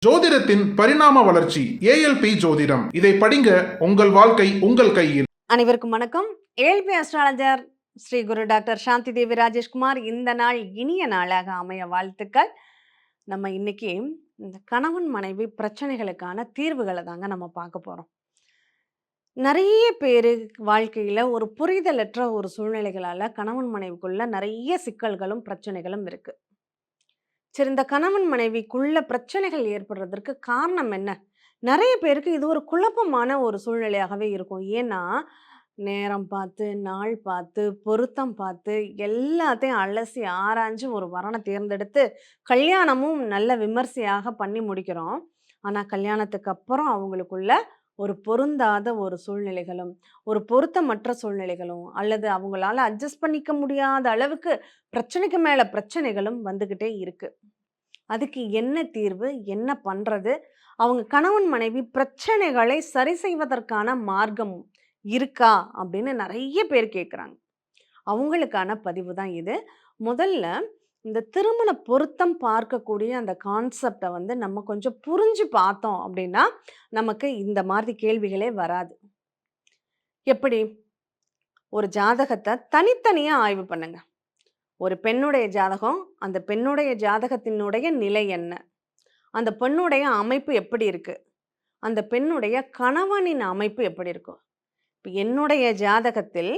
ஜோதிடத்தின் பரிணாம வளர்ச்சி ஏஎல்பி ஜோதிடம். இதை படிங்க, உங்கள் வாழ்க்கை உங்கள் கையில். அனைவருக்கும் வணக்கம். ஏஎல்பி அஸ்ட்ராலஜர் ஸ்ரீ குரு டாக்டர் சாந்தி தேவி ராஜேஷ்குமார். இந்த நாள் இனிய நாளாக அமைய வாழ்த்துக்கள். நம்ம இன்னைக்கு இந்த கணவன் மனைவி பிரச்சனைகளுக்கான தீர்வுகளை தாங்க நம்ம பார்க்க போறோம். நிறைய பேரு வாழ்க்கையில ஒரு புரிதலற்ற ஒரு சூழ்நிலைகளால கணவன் மனைவிக்குள்ள நிறைய சிக்கல்களும் பிரச்சனைகளும் இருக்கு. சரி, இந்த கணவன் மனைவிக்குள்ள பிரச்சனைகள் ஏற்படுறதற்கு காரணம் என்ன? நெறைய பேருக்கு இது ஒரு குழப்பமான ஒரு சூழ்நிலையாகவே இருக்கும். ஏன்னா, நேரம் பார்த்து, நாள் பார்த்து, பொருத்தம் பார்த்து, எல்லாத்தையும் அலசி ஆராய்ஞ்சு ஒரு வரன தேர்ந்தெடுத்து, கல்யாணமும் நல்ல விமர்சையாக பண்ணி முடிக்கிறோம். ஆனா, கல்யாணத்துக்கு அப்புறம் அவங்களுக்குள்ள ஒரு பொருந்தாத ஒரு சூழ்நிலைகளும், ஒரு பொருத்தமற்ற சூழ்நிலைகளும், அல்லது அவங்களால அட்ஜஸ்ட் பண்ணிக்க முடியாத அளவுக்கு பிரச்சனைக்கு மேல பிரச்சனைகளும் வந்துகிட்டே இருக்கு. அதுக்கு என்ன தீர்வு? என்ன பண்றது? அவங்க கணவன், மனைவி பிரச்சனைகளை சரி செய்வதற்கான மார்க்கம் இருக்கா? அப்படின்னு நெறைய பேர் கேட்குறாங்க. அவங்களுக்கான பதிவு தான் இது. முதல்ல இந்த திருமண பொருத்தம் பார்க்கக்கூடிய அந்த கான்செப்ட்ட வந்து நம்ம கொஞ்சம் புரிஞ்சு பார்த்தோம் அப்படின்னா, நமக்கு இந்த மாதிரி கேள்விகளே வராது. எப்படி? ஒரு ஜாதகத்த தனித்தனியா ஆய்வு பண்ணுங்க. ஒரு பெண்ணுடைய ஜாதகம், அந்த பெண்ணுடைய ஜாதகத்தினுடைய நிலை என்ன? அந்த பெண்ணுடைய அமைப்பு எப்படி இருக்கு? அந்த பெண்ணுடைய கணவனின் அமைப்பு எப்படி இருக்கும்? இப்ப என்னுடைய ஜாதகத்தில்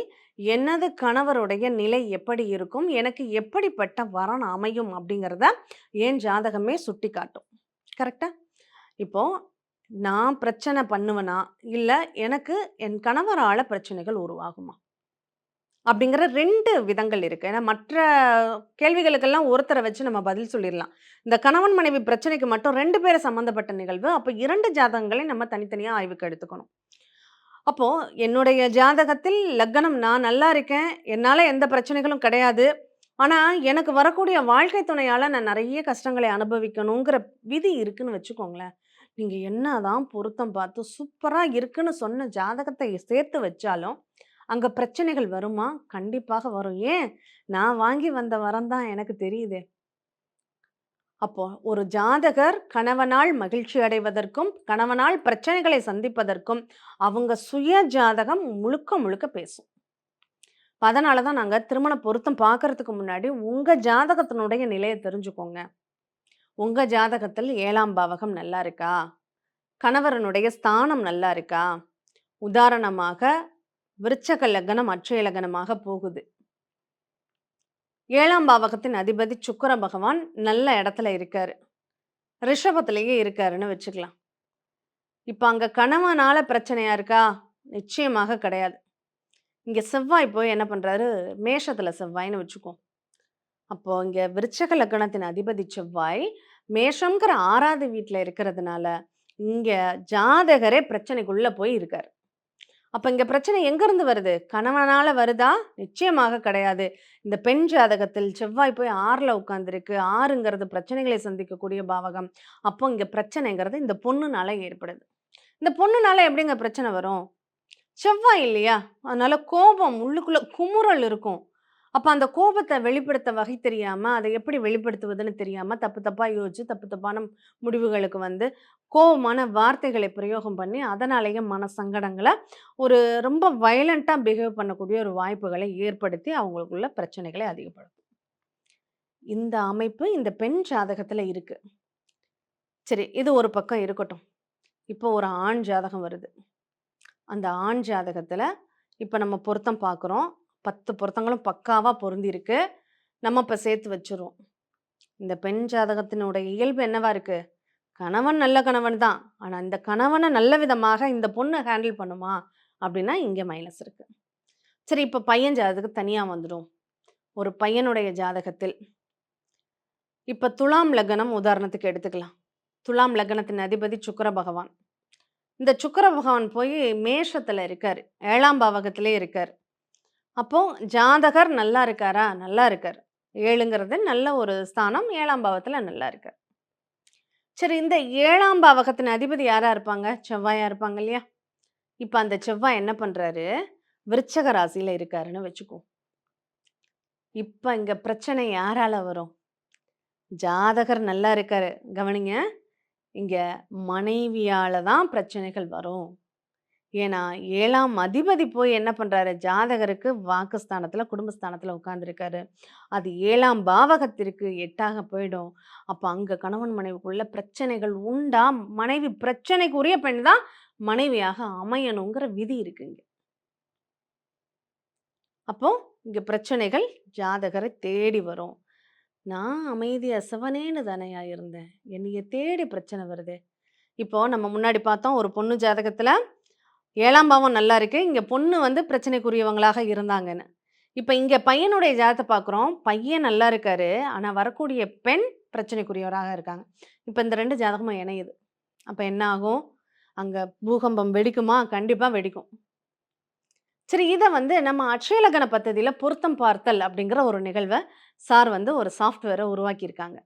எனது கணவருடைய நிலை எப்படி இருக்கும்? எனக்கு எப்படிப்பட்ட வரன் அமையும்? அப்படிங்கிறத என் ஜாதகமே சுட்டிக்காட்டும். கரெக்ட்டா? இப்போ நான் பிரச்சனை பண்ணுவேனா? இல்ல எனக்கு என் கணவரால பிரச்சனைகள் உருவாகுமா? அப்படிங்கிற 2 விதங்கள் இருக்கு. ஏன்னா மற்ற கேள்விகளுக்கெல்லாம் ஒருத்தர வச்சு நம்ம பதில் சொல்லிறலாம். இந்த கணவன் மனைவி பிரச்சனைக்கு மட்டும் 2 பேரு சம்மந்தப்பட்ட நிகழ்வு. அப்ப 2 ஜாதகங்களையும் நம்ம தனித்தனியா ஆய்வுக்கு எடுத்துக்கணும். அப்போ என்னுடைய ஜாதகத்தில் லக்னம் நான் நல்லா இருக்கேன். என்னால எந்த பிரச்சனைகளும் கிடையாது. ஆனா, எனக்கு வரக்கூடிய வாழ்க்கை துணையால நான் நெறைய கஷ்டங்களை அனுபவிக்கணுங்கிற விதி இருக்குன்னு வச்சுக்கோங்களேன். நீங்க என்னதான் பொருத்தம் பார்த்து சூப்பரா இருக்குன்னு சொன்ன ஜாதகத்தை சேர்த்து வச்சாலும், அங்க பிரச்சனைகள் வருமா? கண்டிப்பாக வரும். ஏன்? நான் வாங்கி வந்த வரம் தான் எனக்கு தெரியுதே! அப்போ ஒரு ஜாதகர் கணவனால் மகிழ்ச்சி அடைவதற்கும், கணவனால் பிரச்சனைகளை சந்திப்பதற்கும், அவங்க சுய ஜாதகம் முழுக்க முழுக்க பேசும். அதனால தான் நாங்க திருமண பொருத்தம் பார்க்கறதுக்கு முன்னாடி உங்க ஜாதகத்தினுடைய நிலைய தெரிஞ்சுக்கோங்க. உங்க ஜாதகத்தில் 7ஆம் பாவகம் நல்லா இருக்கா? கணவரனுடைய ஸ்தானம் நல்லா இருக்கா? உதாரணமாக விருச்சக லக்னம் அட்சய லக்னமாக போகுது. 7ஆம் பாவகத்தின் அதிபதி சுக்கிர பகவான் நல்ல இடத்துல இருக்காரு. ரிஷபத்திலேயே இருக்காருன்னு வச்சுக்கலாம். இப்ப அங்க கணவனால பிரச்சனையா இருக்கா? நிச்சயமாக கிடையாது. இங்க செவ்வாய் போய் என்ன பண்றாரு? மேஷத்துல செவ்வாய்ன்னு வச்சுக்குவோம். அப்போ இங்க விருச்சக லக்னத்தின் அதிபதி செவ்வாய், மேஷம்ங்கிற 6வது வீட்ல இருக்கிறதுனால, இங்க ஜாதகரே பிரச்சனைக்குள்ள போய் இருக்காரு. அப்ப இங்க பிரச்சனை எங்கருந்து வருது? கணவனால வருதா? நிச்சயமாக கிடையாது. இந்த பெண் ஜாதகத்தில் செவ்வாய் போய் 6ல உட்கார்ந்திருக்கு. 6ங்கிறது பிரச்சனைகளை சந்திக்கக்கூடிய பாவகம். அப்போ இங்க பிரச்சனைங்கிறது இந்த பொண்ணுனால ஏற்படுது. இந்த பொண்ணுனால எப்படிங்க பிரச்சனை வரும்? செவ்வாய் இல்லையா? அதனால கோபம் உள்ளுக்குள்ள குமுறல் இருக்கும். அப்ப அந்த கோபத்த வெளிப்படுத்த வகை தெரியாம, அத எப்படி வெளிப்படுத்துவதுன்னு தெரியாம, தப்பு தப்பா யோசிச்சு, தப்பு தப்பான முடிவுகளுக்கு வந்து, கோவமான வார்த்தைகளை பிரயோகம் பண்ணி, அதனாலேயே மன சங்கடங்கள ஒரு ரொம்ப வயலன்ட்டா பிஹேவ் பண்ணக்கூடிய ஒரு வாய்ப்புகளை ஏற்படுத்தி, அவங்களுக்குள்ள பிரச்சனைகளை அதிகப்படுத்தும். இந்த அமைப்பு இந்த பெண் ஜாதகத்துல இருக்கு. சரி, இது ஒரு பக்கம் இருக்கட்டும். இப்போ ஒரு ஆண் ஜாதகம் வருது. அந்த ஆண் ஜாதகத்துல இப்ப நம்ம பொருத்தம் பார்க்குறோம். 10 பொருத்தங்களும் பக்காவா பொருந்திருக்கு. நம்ம இப்ப சேர்த்து வச்சுருவோம். இந்த பெண் ஜாதகத்தினுடைய இயல்பு என்னவா இருக்கு? கணவன் நல்ல கணவன் தான். ஆனா, இந்த கணவன நல்ல விதமாக இந்த பொண்ணு ஹேண்டில் பண்ணுமா? அப்டின்னா, இங்க மைனஸ் இருக்கு. சரி, இப்ப பையன் ஜாதகத்துக்கு தனியா வந்துரும். ஒரு பையனுடைய ஜாதகத்தில் இப்ப துலாம் லக்னம் உதாரணத்துக்கு எடுத்துக்கலாம். துலாம் லக்னத்தின் அதிபதி சுக்கிர பகவான். இந்த சுக்கிர பகவான் போய் மேஷத்துல இருக்காரு. 7ஆம் பாவகத்திலே இருக்காரு. அப்போ ஜாதகர் நல்லா இருக்காரா? நல்லா இருக்காரு. 7ங்கிறது நல்ல ஒரு ஸ்தானம். 7ஆம் பாவத்துல நல்லா இருக்காரு. சரி, இந்த 7ஆம் பாவகத்தின் அதிபதி யாரா இருப்பாங்க? செவ்வாயா இருப்பாங்க இல்லையா? இப்ப அந்த செவ்வாய் என்ன பண்றாரு? விருச்சக ராசியில இருக்காருன்னு வச்சுக்குவோம். இப்ப இங்க பிரச்சனை யாரால வரும்? ஜாதகர் நல்லா இருக்காரு. கவனிங்க. இங்க மனைவியால தான் பிரச்சனைகள் வரும். ஏன்னா 7ஆம் அதிபதி போய் என்ன பண்றாரு? ஜாதகருக்கு வாக்குஸ்தானத்துல, குடும்பஸ்தானத்துல உட்கார்ந்திருக்காரு. அது 7ஆம் பாவகத்திற்கு 8ஆக போயிடும். அப்ப அங்க கணவன் மனைவிக்குள்ள பிரச்சனைகள் உண்டா? மனைவி பிரச்சனைக்குரிய பெண் தான் மனைவியாக அமையணுங்கிற விதி இருக்குங்க. அப்போ இங்க பிரச்சனைகள் ஜாதகரை தேடி வரும். நான் அமைதியா சிவனேன்னு தானேயா இருந்தேன். என்னைய தேடி பிரச்சனை வருதே. இப்போ நம்ம முன்னாடி பார்த்தோம் ஒரு பொண்ணு ஜாதகத்துல 7ஆம் பாவம் நல்லா இருக்கு. இங்க பொண்ணு வந்து பிரச்சனைக்குரியவங்களாக இருந்தாங்கன்னு. இப்ப இங்க பையனுடைய ஜாதகத்த பார்க்குறோம். பையன் நல்லா இருக்காரு. ஆனா வரக்கூடிய பெண் பிரச்சனைக்குரியவராக இருக்காங்க. இப்ப இந்த 2 ஜாதகமும் இணையுது. அப்ப என்ன ஆகும்? அங்க பூகம்பம் வெடிக்குமா? கண்டிப்பா வெடிக்கும். சரி, இத வந்து நம்ம அட்சயலக்கண பத்ததியில பொருத்தம் பார்த்தல் அப்படிங்கிற ஒரு நிகழ்வ சார் வந்து ஒரு சாஃப்ட்வேர உருவாக்கியிருக்காங்க.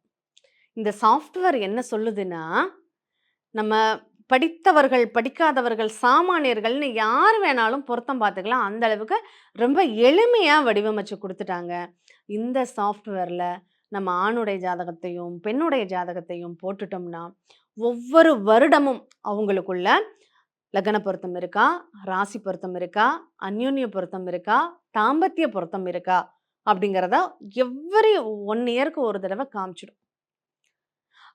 இந்த சாஃப்ட்வேர் என்ன சொல்லுதுன்னா, நம்ம படித்தவர்கள், படிக்காதவர்கள், சாமானியர்கள்னு யார் வேணாலும் பொருத்தம் பார்த்துக்கலாம். அந்த அளவுக்கு ரொம்ப எளிமையா வடிவமைச்சு குடுத்துட்டாங்க. இந்த சாஃப்ட்வேர்ல நம்ம ஆணுடைய ஜாதகத்தையும், பெண்ணுடைய ஜாதகத்தையும் போட்டுட்டோம்னா, ஒவ்வொரு வருடமும் அவங்களுக்குள்ள லக்ன பொருத்தம் இருக்கா? ராசி பொருத்தம் இருக்கா? அந்யோன்ய பொருத்தம் இருக்கா? தாம்பத்திய பொருத்தம் இருக்கா? அப்படிங்கிறத எவ்வரி 1 இயர்க்கு ஒரு தடவ காமிச்சிடும்.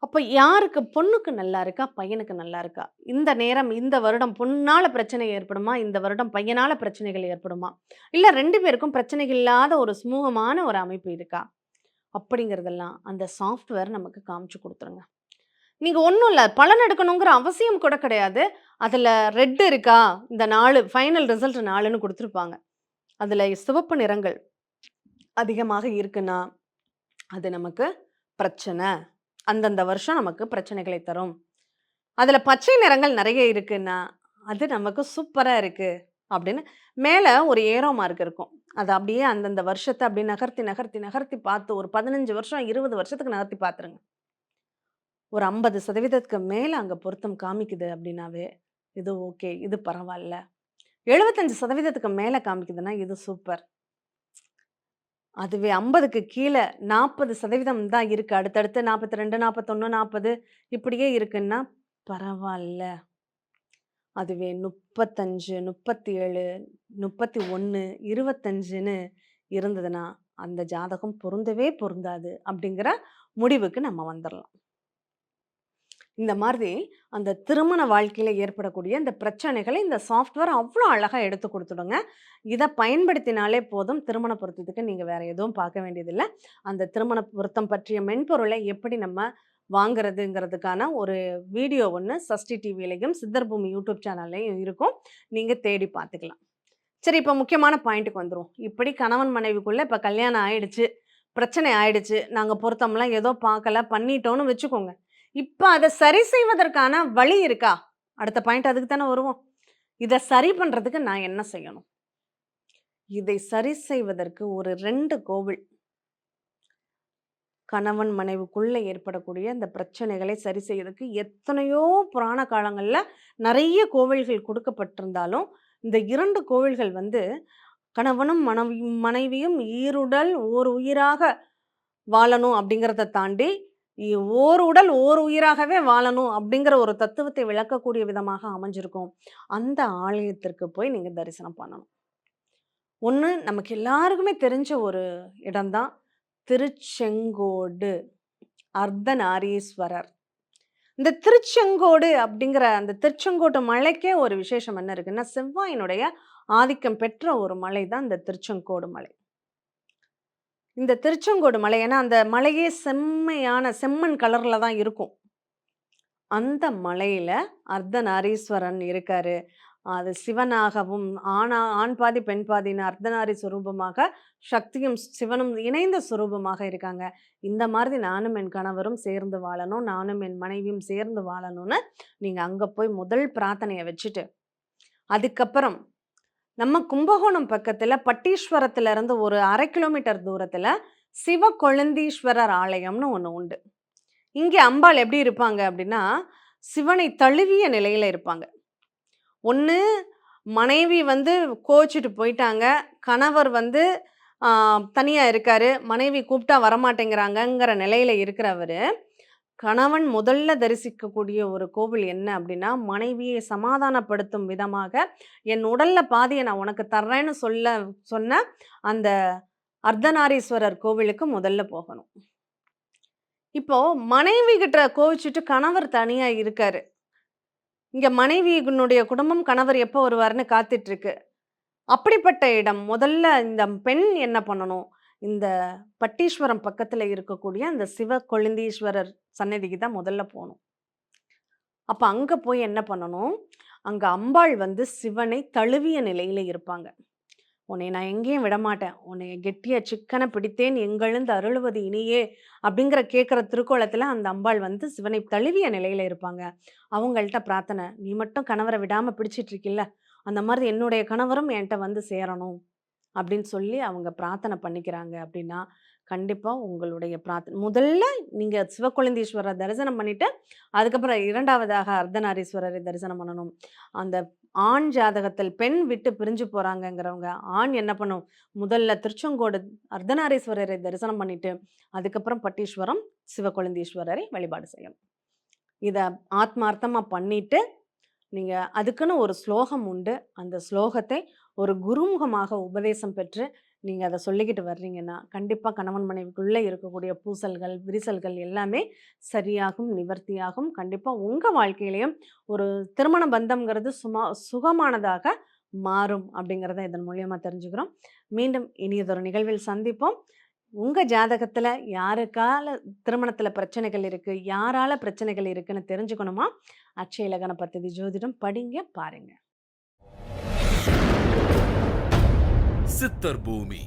அப்ப யாருக்கு பொண்ணுக்கு நல்லா இருக்கா? பையனுக்கு நல்லா இருக்கா? இந்த நேரம், இந்த வருடம் பொண்ணால பிரச்சனை ஏற்படுமா? இந்த வருடம் பையனால பிரச்சனைகள் ஏற்படுமா? இல்ல 2 பேருக்கும் பிரச்சனைகள் இல்லாத ஒரு சுமூகமான ஒரு அமைப்பு இருக்கா? அப்படிங்கிறதெல்லாம் அந்த சாஃப்ட்வேர் நமக்கு காமிச்சு குடுத்துருங்க. நீங்க ஒண்ணும் இல்ல. பலன் எடுக்கணுங்கிற அவசியம் கூட கிடையாது. அதுல ரெட் இருக்கா? இந்த 4 ஃபைனல் ரிசல்ட் 4ன்னு குடுத்துருப்பாங்க. அதுல சிவப்பு நிறங்கள் அதிகமாக இருக்குன்னா, அது நமக்கு பிரச்சனை. அந்தந்த வருஷம் நமக்கு பிரச்சனைகளை தரும். அதுல பச்சை நிறங்கள் நெறைய இருக்குன்னா, அது நமக்கு சூப்பரா இருக்கு அப்படின்னு மேல ஒரு ஏரோ மார்க் இருக்கும். அத அப்படியே அந்தந்த வருஷத்த அப்படியே நகர்த்தி, நகர்த்தி, நகர்த்தி பார்த்து ஒரு 15 வருஷம், 20 வருஷத்துக்கு நகர்த்தி பார்த்துருங்க. ஒரு 50% மேல அங்க பொருத்தம் காமிக்குது அப்படின்னாவே, இது ஓகே. இது பரவால்ல. 75% மேல காமிக்குதுன்னா, இது சூப்பர். அதுவே 50க்கு கீழ 40% தான் இருக்கு. அடுத்தடுத்து 42, 41, 40 இப்படியே இருக்குன்னா, பரவால்ல. அதுவே 35, 37, 31, 25ன்னு இருந்ததுன்னா, அந்த ஜாதகம் பொருந்தவே பொருந்தாது அப்படிங்கிற முடிவுக்கு நம்ம வந்துரலாம். இந்த மாதிரி அந்த திருமண வாழ்க்கையில ஏற்படக்கூடிய இந்த பிரச்சனைகளை இந்த சாஃப்ட்வேர் அவ்வளோ அழகா எடுத்து குடுத்துடுங்க. இத பயன்படுத்தினாலே போதும். திருமண பொருத்தத்துக்கு நீங்க வேற எதுவும் பார்க்க வேண்டியதில்ல. அந்த திருமண பொருத்தம் பற்றிய மென்பொருளை எப்படி நம்ம வாங்குறதுங்கிறதுக்கான ஒரு வீடியோ ஒண்ணு சஷ்டி டிவிலயும், சித்தர் பூமி யூடியூப் சேனல்லயும் இருக்கும். நீங்க தேடி பார்த்துக்கலாம். சரி, இப்ப முக்கியமான பாயிண்ட்டுக்கு வந்துருவோம். இப்படி கணவன் மனைவிக்குள்ள இப்ப கல்யாணம் ஆயிடுச்சு. பிரச்சனை ஆயிடுச்சு. நாங்க பொருத்தம்லாம் ஏதோ பார்க்கல, பண்ணிட்டோம்னு வச்சுக்கோங்க. இப்ப அத சரி செய்வதற்கான வழி இருக்கா? அடுத்த பாயிண்ட் அதுக்கு தானே வருவோம். இத சரி பண்றதுக்கு நான் என்ன செய்யணும்? இதை சரி செய்வதற்கு ஒரு 2 கோவில். கணவன் மனைவிக்குள்ள ஏற்படக்கூடிய இந்த பிரச்சனைகளை சரி செய்யறதுக்கு எத்தனையோ புராண காலங்கள்ல நெறைய கோவில்கள் குடுக்கப்பட்டிருந்தாலும், இந்த 2 கோவில்கள் வந்து கணவனும் மனைவியும் ஈருடல் ஓர் உயிராக வாழணும் அப்படிங்கிறத தாண்டி, ஓர் உடல் ஓர் உயிராகவே வாழணும் அப்படிங்கிற ஒரு தத்துவத்தை விளக்கக்கூடிய விதமாக அமைஞ்சிருக்கும். அந்த ஆலயத்திற்கு போய் நீங்க தரிசனம் பண்ணணும். ஒண்ணு நமக்கு எல்லாருக்குமே தெரிஞ்ச ஒரு இடம் தான் திருச்செங்கோடு அர்த்தநாரீஸ்வரர். இந்த திருச்செங்கோடு அப்படிங்கிற அந்த திருச்செங்கோட்டு மலைக்கே ஒரு விசேஷம் என்ன இருக்குன்னா, செவ்வாயினுடைய ஆதிக்கம் பெற்ற ஒரு மலை தான் இந்த திருச்செங்கோடு மலை. இந்த திருச்செங்கோடு மலை ஏன்னா அந்த மலையே செம்மையான செம்மண் கலர்ல தான் இருக்கும். அந்த மலையில அர்த்தநாரீஸ்வரன் இருக்காரு. அது சிவனாகவும் ஆண் பாதி பெண் பாதின்னு அர்த்தநாரி சொரூபமாக சக்தியும் சிவனும் இணைந்த சொரூபமாக இருக்காங்க. இந்த மாதிரி நானும் என் கணவரும் சேர்ந்து வாழணும், நானும் என் மனைவியும் சேர்ந்து வாழணும்னு நீங்க அங்க போய் முதல் பிரார்த்தனைய வச்சுட்டு, அதுக்கப்புறம் நம்ம கும்பகோணம் பக்கத்துல பட்டீஸ்வரத்துல இருந்து ஒரு 1/2 கிலோமீட்டர் தூரத்துல சிவகொழுந்தீஸ்வரர் ஆலயம்னு ஒண்ணு உண்டு. இங்க அம்பாள் எப்படி இருப்பாங்க அப்படின்னா, சிவனை தழுவிய நிலையில இருப்பாங்க. ஒண்ணு மனைவி வந்து கோவிச்சுட்டு போயிட்டாங்க. கணவர் வந்து தனியா இருக்காரு. மனைவி கூப்பிட்டா வரமாட்டேங்கிறாங்கங்கிற நிலையில இருக்கிறவரு, கணவன் முதல்ல தரிசிக்கக்கூடிய ஒரு கோவில் என்ன அப்படின்னா, மனைவியை சமாதானப்படுத்தும் விதமாக, "என் உடல்ல பாதிய நான் உனக்கு தர்றேன்னு" சொன்ன அந்த அர்த்தநாரீஸ்வரர் கோவிலுக்கு முதல்ல போகணும். இப்போ மனைவி கிட்ட கோவிச்சுட்டு கணவர் தனியா இருக்காரு. இங்க மனைவியினுடைய குடும்பம் கணவர் எப்போ வருவாருன்னு காத்துட்டு இருக்கு. அப்படிப்பட்ட இடம் முதல்ல இந்த பெண் என்ன பண்ணணும்? இந்த பட்டீஸ்வரம் பக்கத்துல இருக்கக்கூடிய அந்த சிவ கொழுந்தீஸ்வரர் சன்னதிக்கு தான் முதல்ல போணும். அப்ப அங்க போய் என்ன பண்ணணும்? அங்க அம்பாள் வந்து சிவனை தழுவிய நிலையில இருப்பாங்க. "உன்னை நான் எங்கேயும் விடமாட்டேன். உன்னைய கெட்டியா சிக்கன பிடித்தேன் எங்கெழுந்து அருளுவது இனியே" அப்படிங்கிற கேட்கிற திருக்கோலத்துல அந்த அம்பாள் வந்து சிவனை தழுவிய நிலையில இருப்பாங்க. அவங்கள்ட்ட பிரார்த்தனை, "நீ மட்டும் கணவர விடாம பிடிச்சிட்டு இருக்கில்ல, அந்த மாதிரி என்னுடைய கணவரும் என்ட்ட வந்து சேரணும்." அப்படின்னு சொல்லி அவங்க பிரார்த்தனை பண்ணிக்கிறாங்க அப்படின்னா, கண்டிப்பா உங்களுடைய முதல்ல நீங்க சிவக்கொழுந்தீஸ்வரர் தரிசனம் பண்ணிட்டு, அதுக்கப்புறம் 2வதாக அர்த்தநாரீஸ்வரரை தரிசனம் பண்ணணும். அந்த ஆண் ஜாதகத்தில் பெண் விட்டு பிரிஞ்சு போறாங்கங்கிறவங்க, ஆண் என்ன பண்ணும்? முதல்ல திருச்செங்கோடு அர்த்தநாரீஸ்வரரை தரிசனம் பண்ணிட்டு, அதுக்கப்புறம் பட்டீஸ்வரம் சிவக்கொழுந்தீஸ்வரரை வழிபாடு செய்யணும். இத ஆத்மார்த்தமா பண்ணிட்டு, நீங்க அதுக்குன்னு ஒரு ஸ்லோகம் உண்டு. அந்த ஸ்லோகத்தை ஒரு குருமுகமாக உபதேசம் பெற்று, நீங்க அத சொல்லிக்கிட்டு வர்றீங்கன்னா, கண்டிப்பா கணவன் மனைவிக்குள்ள இருக்கக்கூடிய பூசல்கள், விரிசல்கள் எல்லாமே சரியாகும், நிவர்த்தியாகும். கண்டிப்பா உங்க வாழ்க்கையிலயும் ஒரு திருமண பந்தம்ங்கிறது சுகமானதாக மாறும் அப்படிங்கிறத இதன் மூலியமா தெரிஞ்சுக்கிறோம். மீண்டும் இனியதொரு நிகழ்வில் சந்திப்போம். உங்க ஜாதகத்துல யாருக்கால திருமணத்துல பிரச்சனைகள் இருக்கு, யாரால பிரச்சனைகள் இருக்குன்னு தெரிஞ்சுக்கணுமா? அட்சய இலக்கண பத்ததி ஜோதிடம் படிங்க, பாருங்க. சித்தர் பூமி